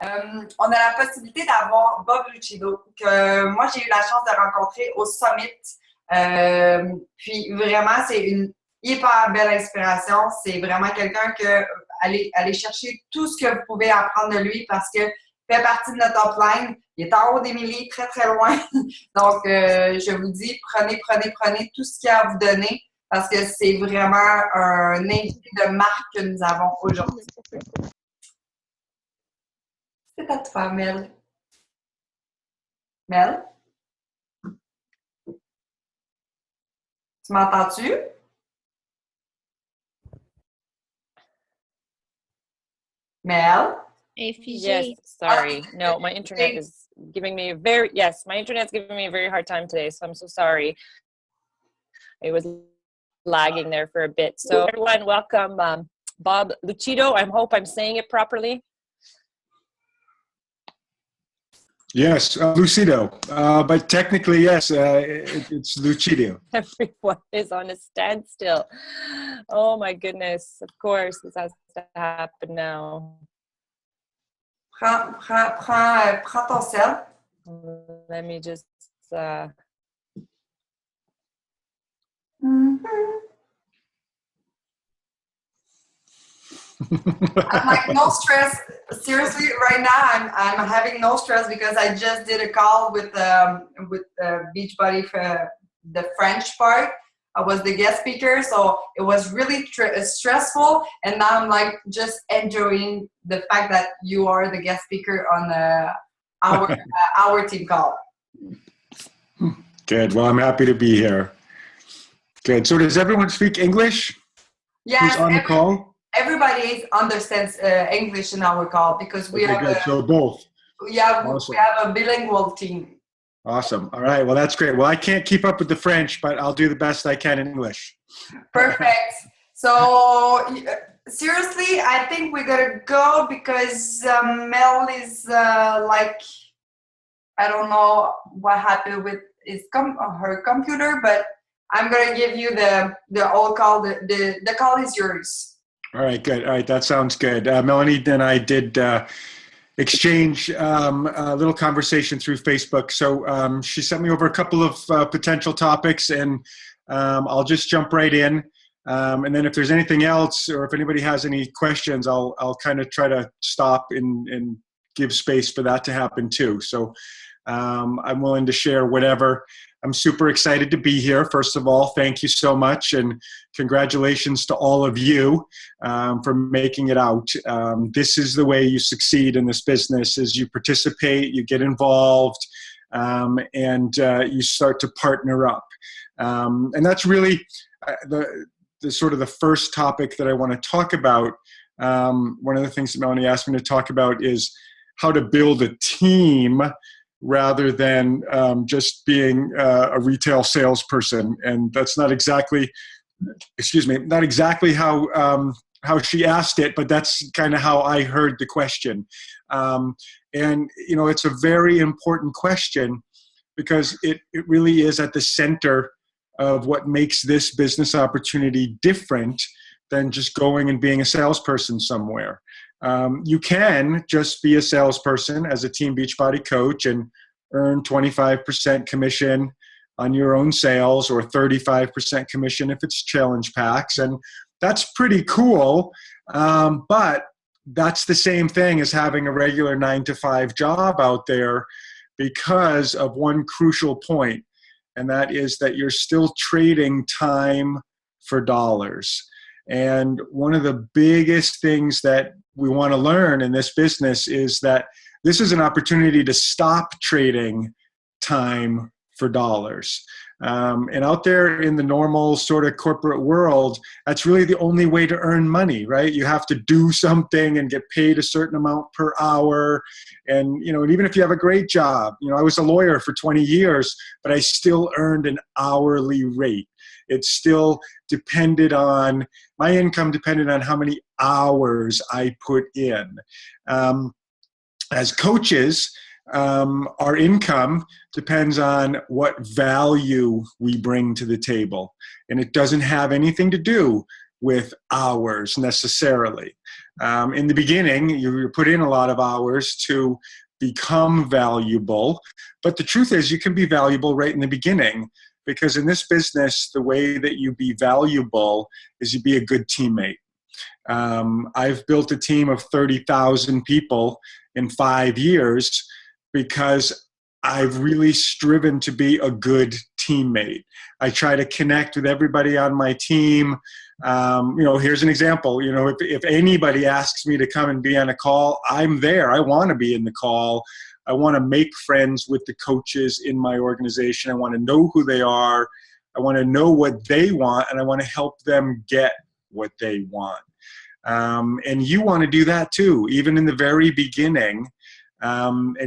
On a la possibilité d'avoir Bob Lucido, que moi j'ai eu la chance de rencontrer au Summit. Puis vraiment, c'est une hyper belle inspiration. C'est vraiment quelqu'un que allez chercher tout ce que vous pouvez apprendre de lui parce que fait partie de notre upline. Il est en haut des milliers, très, très loin. Donc, je vous dis, prenez tout ce qu'il y a à vous donner parce que c'est vraiment un invité de marque que nous avons aujourd'hui. C'est à toi, Mel. Mel? Tu m'entends-tu? Mel? Yes, sorry. No, my internet is giving me my internet's giving me a very hard time today, so I'm so sorry. It was lagging there for a bit. So everyone, welcome Bob Lucido. I hope I'm saying it properly. Yes, Lucido, but technically, yes, it's Lucido. Everyone is on a standstill. Oh my goodness, of course, this has to happen now. Prends ton sel. Let me just... I'm like, no stress. Seriously, right now I'm having no stress because I just did a call with Beachbody for the French part. I was the guest speaker, so it was really stressful. And now I'm like just enjoying the fact that you are the guest speaker on our team call. Good. Well, I'm happy to be here. Good. So does everyone speak English? Yes. Who's on the call? Everybody understands English in our call because we have so both. Awesome. We have a bilingual team. Awesome. All right. Well, that's great. Well, I can't keep up with the French, but I'll do the best I can in English. Perfect. So seriously, I think we're gonna go because Mel is like, I don't know what happened with her computer, but I'm gonna give you the old call. The call is yours. All right, good. All right, that sounds good. Melanie and I did exchange a little conversation through Facebook. So she sent me over a couple of potential topics, and I'll just jump right in. And then if there's anything else, or if anybody has any questions, I'll kind of try to stop and give space for that to happen too. So I'm willing to share whatever. I'm super excited to be here. First of all, thank you so much, and congratulations to all of you for making it out. This is the way you succeed in this business: is you participate, you get involved, and you start to partner up. And that's really the sort of the first topic that I want to talk about. One of the things that Melanie asked me to talk about is how to build a team rather than just being a retail salesperson. And that's not exactly, not exactly how she asked it, but that's kind of how I heard the question. And, you know, it's a very important question because it really is at the center of what makes this business opportunity different than just going and being a salesperson somewhere. You can just be a salesperson as a Team Beachbody coach and earn 25% commission on your own sales, or 35% commission if it's challenge packs. And that's pretty cool. But that's the same thing as having a regular 9-to-5 job out there because of one crucial point, and that is that you're still trading time for dollars. And one of the biggest things that we want to learn in this business is that this is an opportunity to stop trading time for dollars. And out there in the normal sort of corporate world, that's really the only way to earn money, right? You have to do something and get paid a certain amount per hour. And, you know, and even if you have a great job, you know, I was a lawyer for 20 years, but I still earned an hourly rate. It still depended on, my income depended on how many hours I put in. As coaches, our income depends on what value we bring to the table. And it doesn't have anything to do with hours necessarily. In the beginning, you put in a lot of hours to become valuable. But the truth is, you can be valuable right in the beginning, because in this business, the way that you be valuable is you be a good teammate. I've built a team of 30,000 people in 5 years because I've really striven to be a good teammate. I try to connect with everybody on my team. Here's an example. If anybody asks me to come and be on a call, I'm there. I want to be in the call. I want to make friends with the coaches in my organization. I want to know who they are. I want to know what they want, and I want to help them get what they want. And you want to do that too, even in the very beginning. And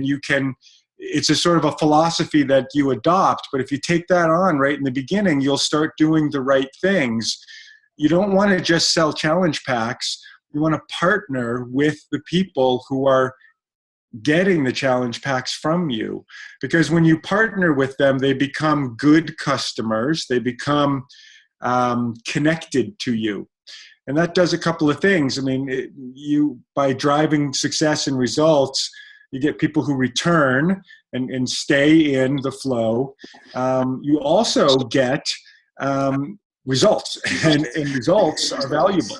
it's a sort of a philosophy that you adopt, but if you take that on right in the beginning, you'll start doing the right things. You don't want to just sell challenge packs. You want to partner with the people who are getting the challenge packs from you, because when you partner with them, they become good customers. They become connected to you. And that does a couple of things. I mean, by driving success and results, you get people who return and stay in the flow. You also get results, and results are valuable.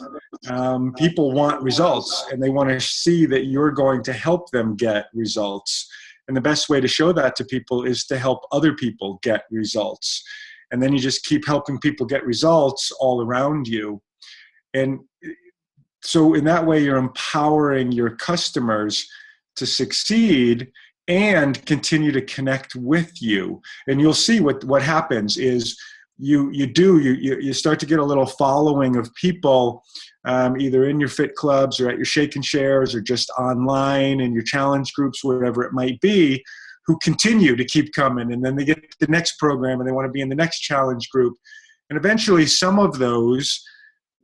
People want results, and they want to see that you're going to help them get results. And the best way to show that to people is to help other people get results. And then you just keep helping people get results all around you. And so in that way, you're empowering your customers to succeed and continue to connect with you. And you'll see what happens is you start to get a little following of people, either in your fit clubs or at your shake and shares or just online in your challenge groups, wherever it might be, who continue to keep coming. And then they get the next program and they want to be in the next challenge group. And eventually some of those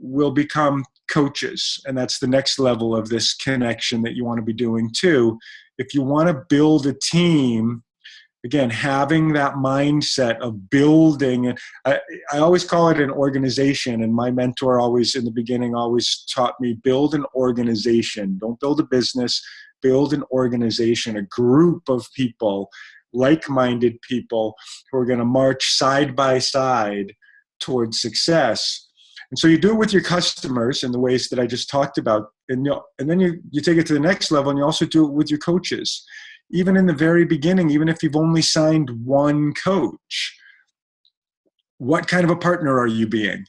will become coaches. And that's the next level of this connection that you want to be doing too. If you want to build a team, again, having that mindset of building, I always call it an organization. And my mentor always in the beginning always taught me, build an organization. Don't build a business, build an organization, a group of people, like-minded people who are going to march side by side towards success. And so you do it with your customers in the ways that I just talked about. And then you take it to the next level, and you also do it with your coaches. Even in the very beginning, even if you've only signed one coach, what kind of a partner are you being?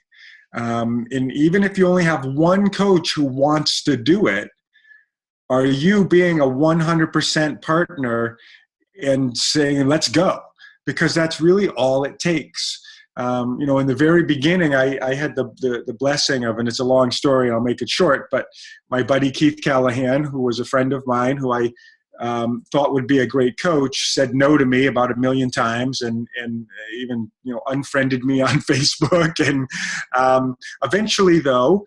And even if you only have one coach who wants to do it, are you being a 100% partner and saying, let's go? Because that's really all it takes. In the very beginning, I had the blessing of, and it's a long story, I'll make it short, but my buddy Keith Callahan, who was a friend of mine, who I thought would be a great coach, said no to me about 1 million times, and even unfriended me on Facebook. And eventually, though,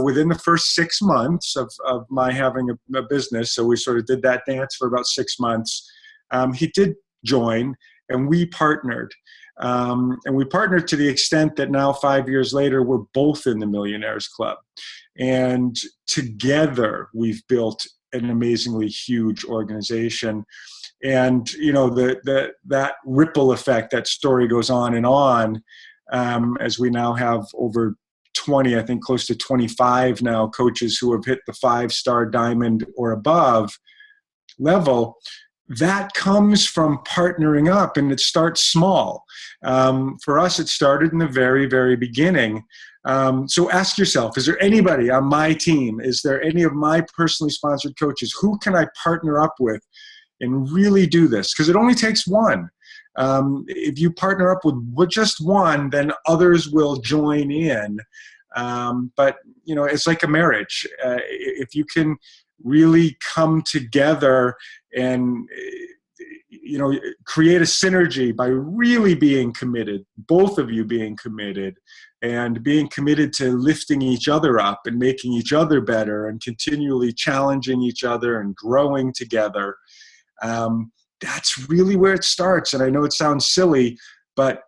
within the first 6 months of my having a business, so we sort of did that dance for about 6 months, he did join, and we partnered. And we partnered to the extent that now 5 years later, we're both in the Millionaires Club. And together we've built an amazingly huge organization. And, that ripple effect, that story goes on, as we now have over 20, I think close to 25 now coaches who have hit the 5-star diamond or above level. That comes from partnering up, and it starts small. For us, it started in the very, very beginning. So ask yourself, is there anybody on my team? Is there any of my personally sponsored coaches? Who can I partner up with and really do this? Because it only takes one. If you partner up with just one, then others will join in. But it's like a marriage. If you can really come together and create a synergy by really being committed, both of you being committed, and being committed to lifting each other up and making each other better and continually challenging each other and growing together. That's really where it starts. And I know it sounds silly, but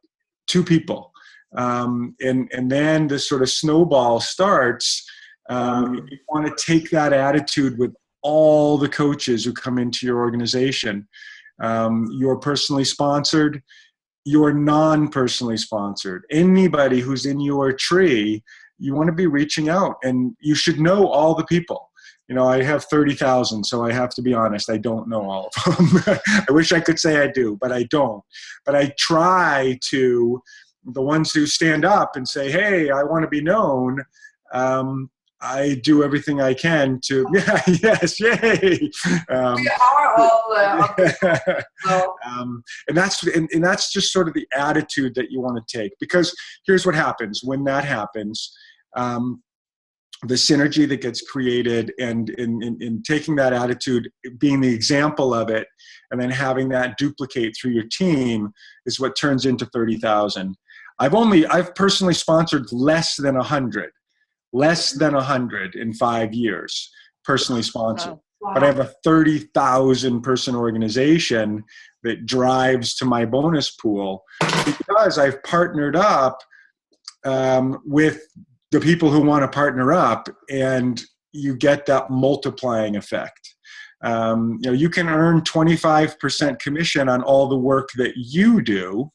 two people. And then this sort of snowball starts. You want to take that attitude with all the coaches who come into your organization. You're personally sponsored. You're non-personally sponsored. Anybody who's in your tree, you want to be reaching out, and you should know all the people. You know, I have 30,000, so I have to be honest, I don't know all of them. I wish I could say I do, but I don't. But I try to, the ones who stand up and say, hey, I want to be known, I do everything I can to, yeah, yes, yay. We are all and that's just sort of the attitude that you want to take, because here's what happens when that happens. The synergy that gets created, and in taking that attitude, being the example of it, and then having that duplicate through your team is what turns into 30,000. I've personally sponsored less than 100 in 5 years, personally sponsored. Wow. But I have a 30,000 person organization that drives to my bonus pool because I've partnered up with the people who want to partner up, and you get that multiplying effect. You can earn 25% commission on all the work that you do,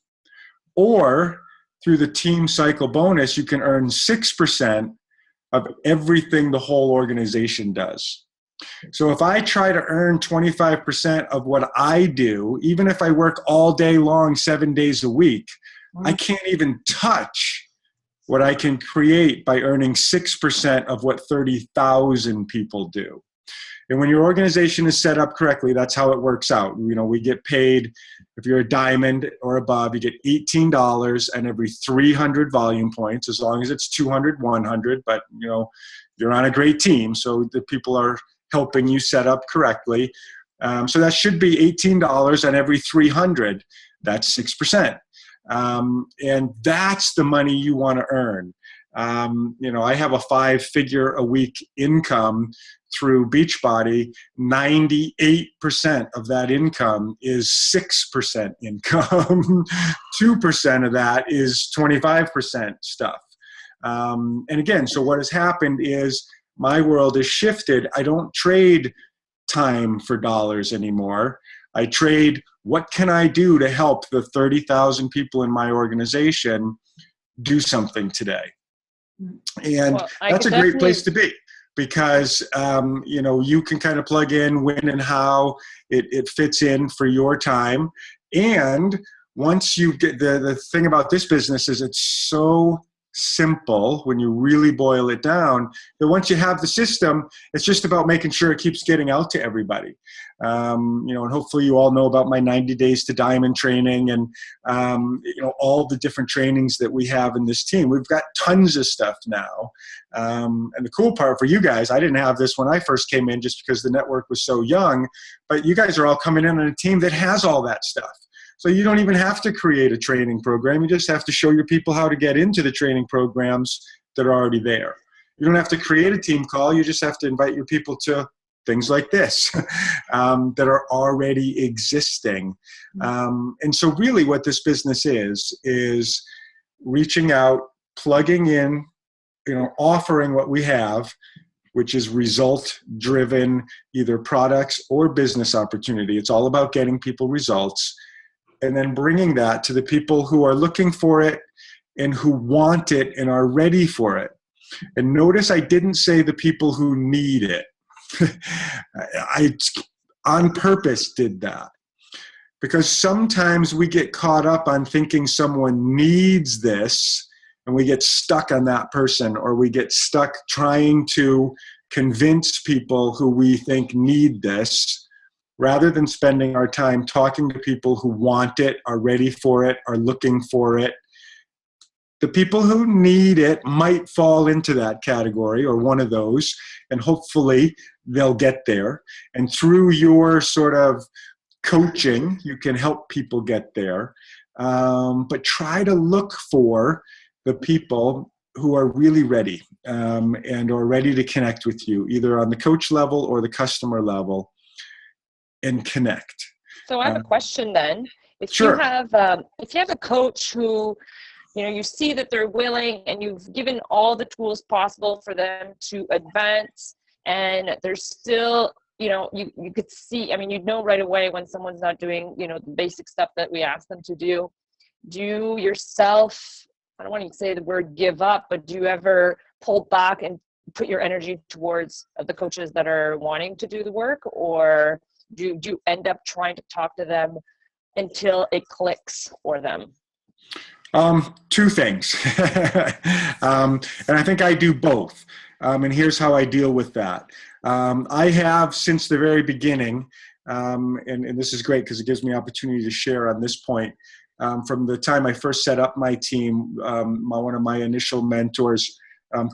or through the team cycle bonus, you can earn 6% of everything the whole organization does. So if I try to earn 25% of what I do, even if I work all day long, 7 days a week, I can't even touch what I can create by earning 6% of what 30,000 people do. And when your organization is set up correctly, that's how it works out. You know, we get paid, if you're a diamond or above, you get $18 and every 300 volume points, as long as it's 200, 100, but you know, you're on a great team, so the people are helping you set up correctly. So that should be $18 on every 300. That's 6%. And that's the money you want to earn. I have a 5-figure-a-week income through Beachbody. 98% of that income is 6% income. 2% of that is 25% stuff. And again, so what has happened is my world has shifted. I don't trade time for dollars anymore. I trade what can I do to help the 30,000 people in my organization do something today. And that's a great place to be, because you can kind of plug in when and how it fits in for your time. And once you get the thing about this business is it's so simple when you really boil it down, that once you have the system, it's just about making sure it keeps getting out to everybody. And hopefully you all know about my 90 days to diamond training, and all the different trainings that we have in this team. We've got tons of stuff now. And the cool part for you guys, I didn't have this when I first came in just because the network was so young, but you guys are all coming in on a team that has all that stuff. So you don't even have to create a training program. You just have to show your people how to get into the training programs that are already there. You don't have to create a team call. You just have to invite your people to things like this that are already existing. And so really what this business is reaching out, plugging in, offering what we have, which is result-driven, either products or business opportunity. It's all about getting people results, and then bringing that to the people who are looking for it and who want it and are ready for it. And notice I didn't say the people who need it. I on purpose did that, because sometimes we get caught up on thinking someone needs this, and we get stuck on that person, or we get stuck trying to convince people who we think need this, rather than spending our time talking to people who want it, are ready for it, are looking for it. The people who need it might fall into that category or one of those, and hopefully they'll get there. And through your sort of coaching, you can help people get there. But try to look for the people who are really ready and are ready to connect with you, either on the coach level or the customer level, and connect. So I have a question then. If Sure. you have a coach who you see that they're willing and you've given all the tools possible for them to advance, and there's still, you could see, you'd know right away when someone's not doing, the basic stuff that we ask them to do. Do you yourself, I don't want to say the word give up, but do you ever pull back and put your energy towards the coaches that are wanting to do the work, or do you end up trying to talk to them until it clicks for them? Two things. And I think I do both. And here's how I deal with that. I have, since the very beginning, and this is great because it gives me opportunity to share on this point. From the time I first set up my team, one of my initial mentors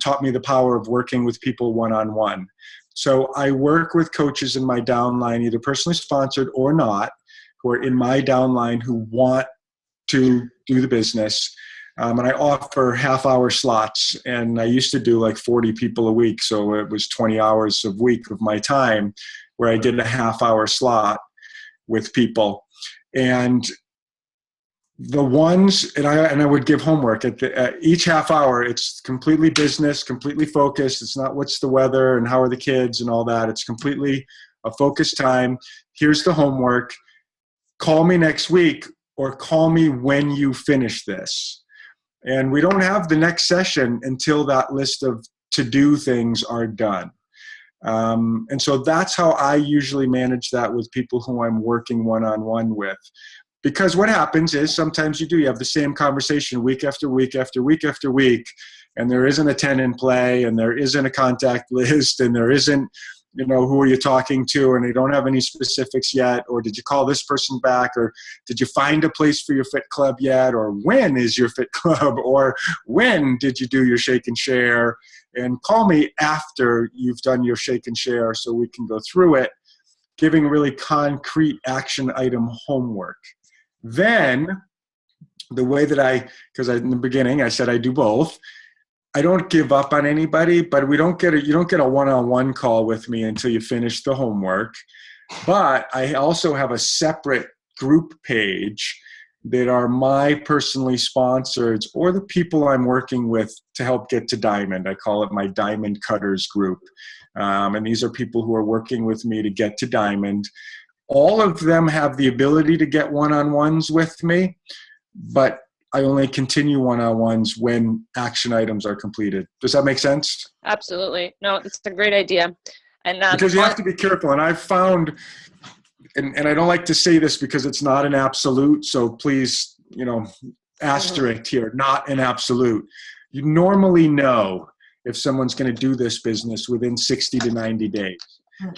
taught me the power of working with people one-on-one. So I work with coaches in my downline, either personally sponsored or not, who are in my downline who want to do the business. And I offer half-hour slots, and I used to do like 40 people a week. So it was 20 hours a week of my time where I did a half-hour slot with people. And the ones, and I would give homework at each half hour. It's completely business, completely focused. It's not what's the weather and how are the kids and all that. It's completely a focused time. Here's the homework. Call me next week or call me when you finish this. And we don't have the next session until that list of to-do things are done. And so that's how I usually manage that with people who I'm working one-on-one with. Because what happens is sometimes you have the same conversation week after week after week after week, and there isn't a 10 in play, and there isn't a contact list, and there isn't, who are you talking to, and they don't have any specifics yet, or did you call this person back, or did you find a place for your fit club yet, or when is your fit club, or when did you do your shake and share, and call me after you've done your shake and share so we can go through it, giving really concrete action item homework. Then, the way that because in the beginning I said I do both, I don't give up on anybody, but you don't get a one-on-one call with me until you finish the homework. But I also have a separate group page that are my personally sponsored or the people I'm working with to help get to Diamond. I call it my Diamond Cutters group. And these are people who are working with me to get to Diamond. All of them have the ability to get one-on-ones with me, but I only continue one-on-ones when action items are completed. Does that make sense? Absolutely. No, it's a great idea. And because you have to be careful. And I've found, and I don't like to say this because it's not an absolute, so please, asterisk here, not an absolute. You normally know if someone's going to do this business within 60 to 90 days.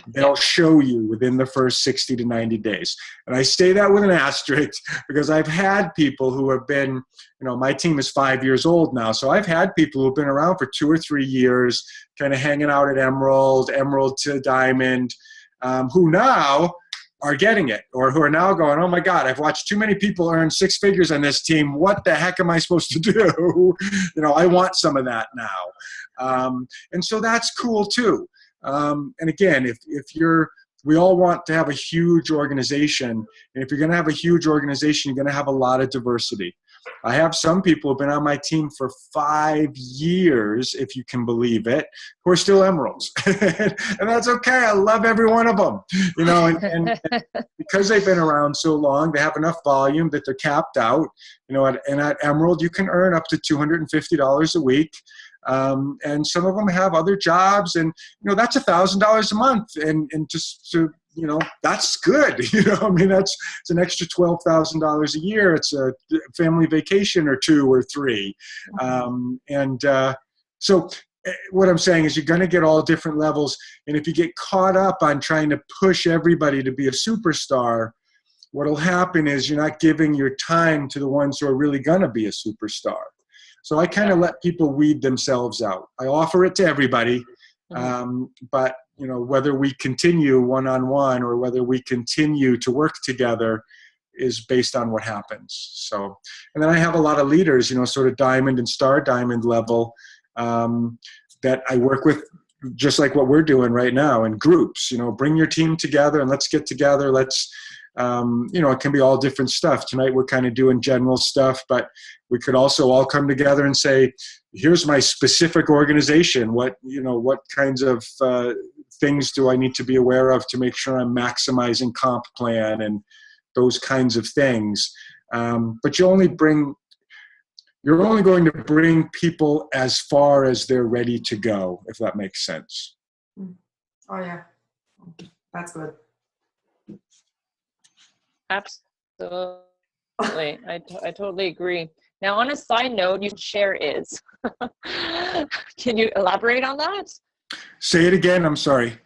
They'll show you within the first 60 to 90 days. And I say that with an asterisk because I've had people who have been, my team is 5 years old now. So I've had people who've been around for 2 or 3 years, kind of hanging out at Emerald to Diamond, who now are getting it, or who are now going, oh my God, I've watched too many people earn 6 figures on this team. What the heck am I supposed to do? I want some of that now. And so that's cool too. And again, we all want to have a huge organization. And if you're going to have a huge organization, you're going to have a lot of diversity. I have some people who've been on my team for 5 years, if you can believe it, who are still Emeralds. And that's okay. I love every one of them, and because they've been around so long, they have enough volume that they're capped out, and at Emerald, you can earn up to $250 a week. And some of them have other jobs, and that's $1,000 a month, and just to that's good. It's an extra $12,000 a year. It's a family vacation or 2 or 3, so what I'm saying is you're going to get all different levels, and if you get caught up on trying to push everybody to be a superstar, what'll happen is you're not giving your time to the ones who are really going to be a superstar. So I kind of let people weed themselves out. I offer it to everybody, but whether we continue one-on-one or whether we continue to work together is based on what happens. So, and then I have a lot of leaders, sort of Diamond and Star Diamond level, that I work with just like what we're doing right now in groups. Bring your team together and let's get together. Let's, it can be all different stuff. Tonight we're kind of doing general stuff, but we could also all come together and say, here's my specific organization. What kinds of things do I need to be aware of to make sure I'm maximizing comp plan and those kinds of things. But you're only going to bring people as far as they're ready to go, if that makes sense. Oh, yeah. That's good. Absolutely. I totally agree. Now, on a side note, you share is. Can you elaborate on that? Say it again. I'm sorry.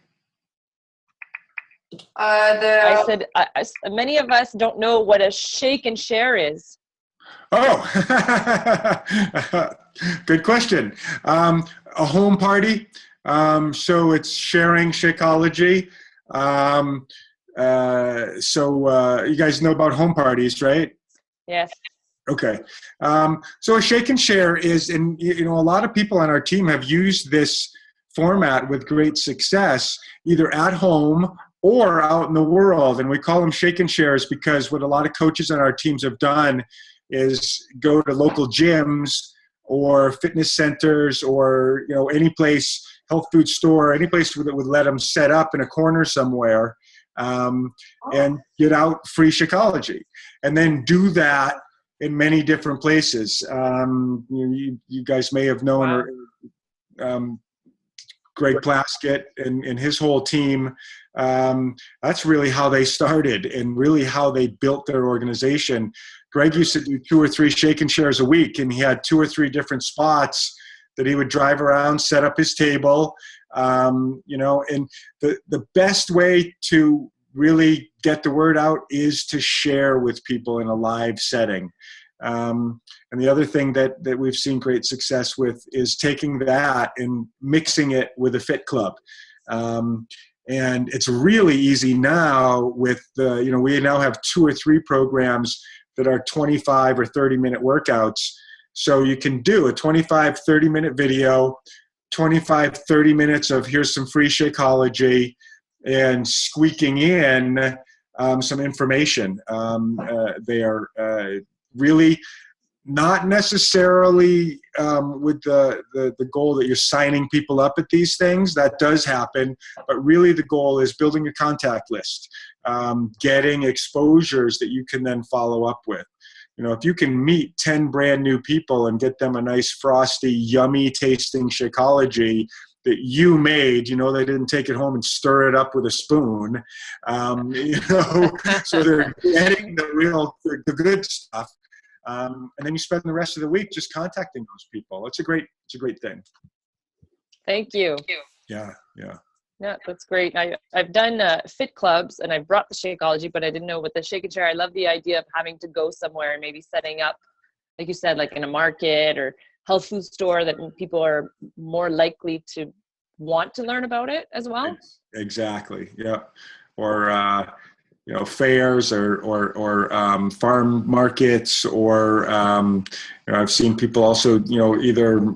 I said many of us don't know what a shake and share is. Oh, good question. A home party. So it's sharing Shakeology. So you guys know about home parties, right? Yes. Okay. So a shake and share is, and a lot of people on our team have used this format with great success, either at home or out in the world. And we call them shake and shares because what a lot of coaches on our teams have done is go to local gyms or fitness centers or, any place, health food store, any place that would let them set up in a corner somewhere and get out free Shakeology. And then do that in many different places. You guys may have known Greg Plaskett and his whole team. That's really how they started and really how they built their organization. Greg used to do 2 or 3 shake and shares a week, and he had 2 or 3 different spots that he would drive around, set up his table. And the best way to really get the word out is to share with people in a live setting. And the other thing that we've seen great success with is taking that and mixing it with a fit club. And it's really easy now with we now have 2 or 3 programs that are 25 or 30-minute workouts. So you can do a 25, 30-minute video, 25, 30 minutes of here's some free Shakeology and squeaking in some information. They are really not necessarily with the goal that you're signing people up at these things. That does happen, but really the goal is building a contact list, getting exposures that you can then follow up with. If you can meet 10 brand new people and get them a nice frosty, yummy tasting Shakeology that you made, they didn't take it home and stir it up with a spoon, so they're getting the good stuff. And then you spend the rest of the week just contacting those people. It's a great thing. Thank you. Yeah. Yeah, that's great. I've done fit clubs and I've brought the Shakeology, but I didn't know with the shake and share. I love the idea of having to go somewhere and maybe setting up, like you said, like in a market or health food store that people are more likely to want to learn about it as well. Exactly. Yeah. Or, fairs or farm markets, or I've seen people also, either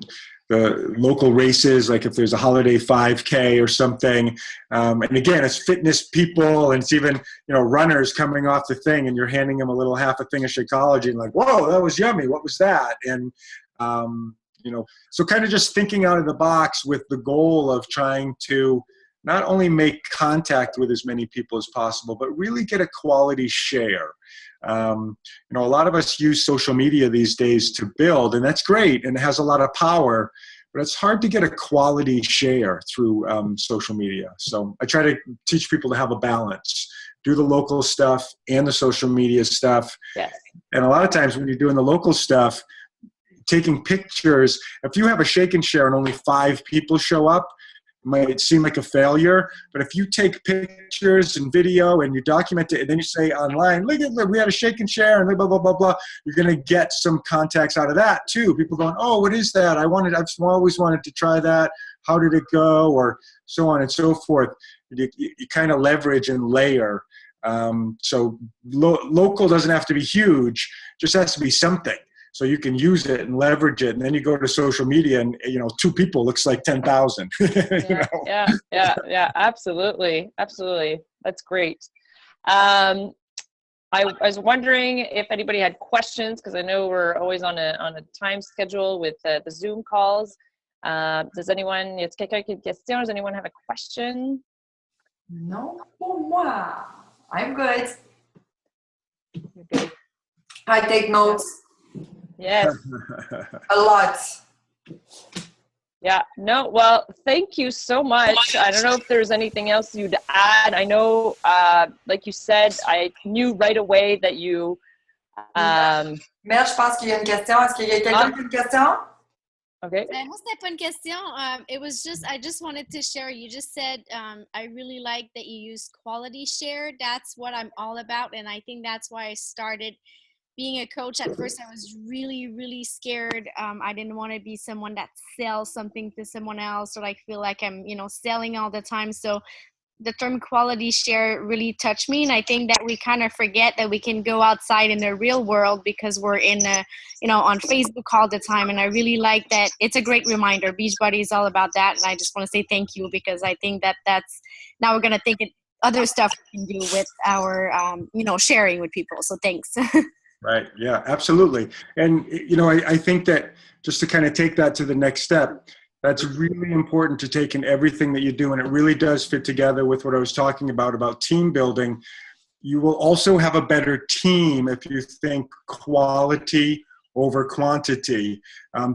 the local races, like if there's a holiday 5K or something. And again, it's fitness people, and it's even, runners coming off the thing, and you're handing them half a thing of Shakeology and like, whoa, that was yummy. What was that? And, so kind of just thinking out of the box with the goal of trying to not only make contact with as many people as possible, but really get a quality share. A lot of us use social media these days to build, and that's great, and it has a lot of power, but it's hard to get a quality share through social media. So I try to teach people to have a balance, do the local stuff and the social media stuff. Yes. And a lot of times when you're doing the local stuff, taking pictures, if you have a shake and share and only 5 people show up, it might seem like a failure. But if you take pictures and video and you document it, and then you say online, look, we had a shake and share and blah, blah, blah, blah, you're going to get some contacts out of that too. People going, oh, what is that? I've always wanted to try that. How did it go? Or so on and so forth. You kind of leverage and layer. So local doesn't have to be huge, just has to be something. so you can use it and leverage it. And then you go to social media and, 2 people looks like 10,000. Yeah, absolutely. That's great. I was wondering if anybody had questions, because I know we're always on a time schedule with the Zoom calls. Does anyone, est-ce quelqu'un qui a une question? Does anyone have a question? Non, pour moi. I'm good. You're good. I take notes. Yes. A lot. Yeah, no, well, thank you so much. I don't know if there's anything else you'd add. I know, like you said, I knew right away that you... Mère, je pense qu'il y a une question. Est-ce qu'il y a quelqu'un qui a une question? Okay. Moi, c'était pas une question. It was just, I just wanted to share. You just said, I really like that you use quality share. That's what I'm all about. And I think that's why I started being a coach. At first, I was really, really scared. I didn't want to be someone that sells something to someone else, or like feel like I'm, selling all the time. So the term quality share really touched me. And I think that we kind of forget that we can go outside in the real world because we're on Facebook all the time. And I really like that. It's a great reminder. Beachbody is all about that. And I just want to say thank you, because I think that's, now we're going to think of other stuff we can do with our, sharing with people. So thanks. Right. Yeah, absolutely. And, I think that just to kind of take that to the next step, that's really important to take in everything that you do. And it really does fit together with what I was talking about team building. You will also have a better team if you think quality over quantity.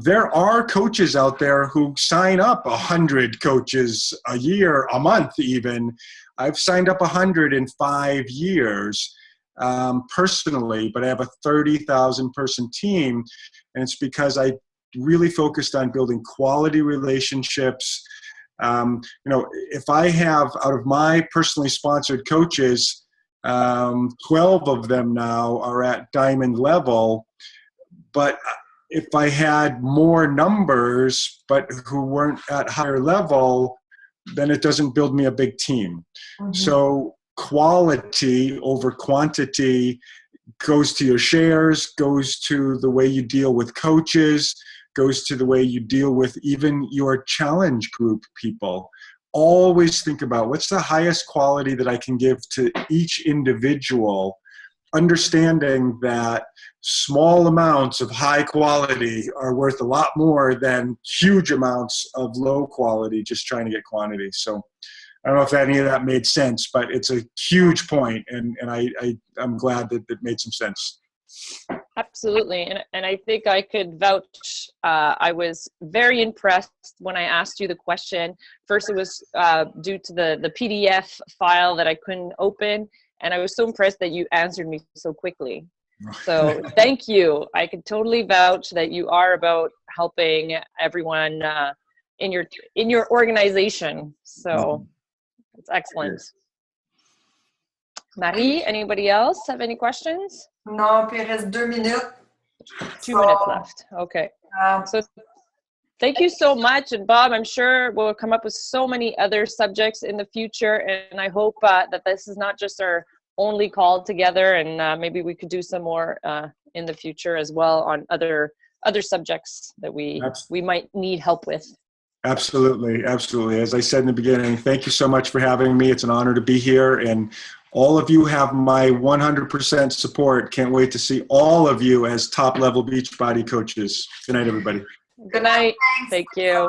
There are coaches out there who sign up 100 coaches a year, a month even. I've signed up 100 in 5 years. Personally, but I have a 30,000 person team, and it's because I really focused on building quality relationships. If I have, out of my personally sponsored coaches, 12 of them now are at diamond level, but if I had more numbers but who weren't at higher level, then it doesn't build me a big team. Mm-hmm. So quality over quantity goes to your shares, goes to the way you deal with coaches, goes to the way you deal with even your challenge group people. Always think about what's the highest quality that I can give to each individual, understanding that small amounts of high quality are worth a lot more than huge amounts of low quality just trying to get quantity. So I don't know if any of that made sense, but it's a huge point, and I'm glad that it made some sense. Absolutely, and I think I could vouch. I was very impressed when I asked you the question. First, it was due to the PDF file that I couldn't open, and I was so impressed that you answered me so quickly. So thank you. I could totally vouch that you are about helping everyone in your organization. So. It's excellent. Marie, anybody else have any questions? Non, puis il reste 2 minutes. 2 minutes left. Okay. So thank you so much. And Bob, I'm sure we'll come up with so many other subjects in the future. And I hope that this is not just our only call together, and maybe we could do some more in the future as well on other subjects that we might need help with. Absolutely. Absolutely. As I said in the beginning, thank you so much for having me. It's an honor to be here. And all of you have my 100% support. Can't wait to see all of you as top-level Beachbody coaches. Good night, everybody. Good night. Thank you.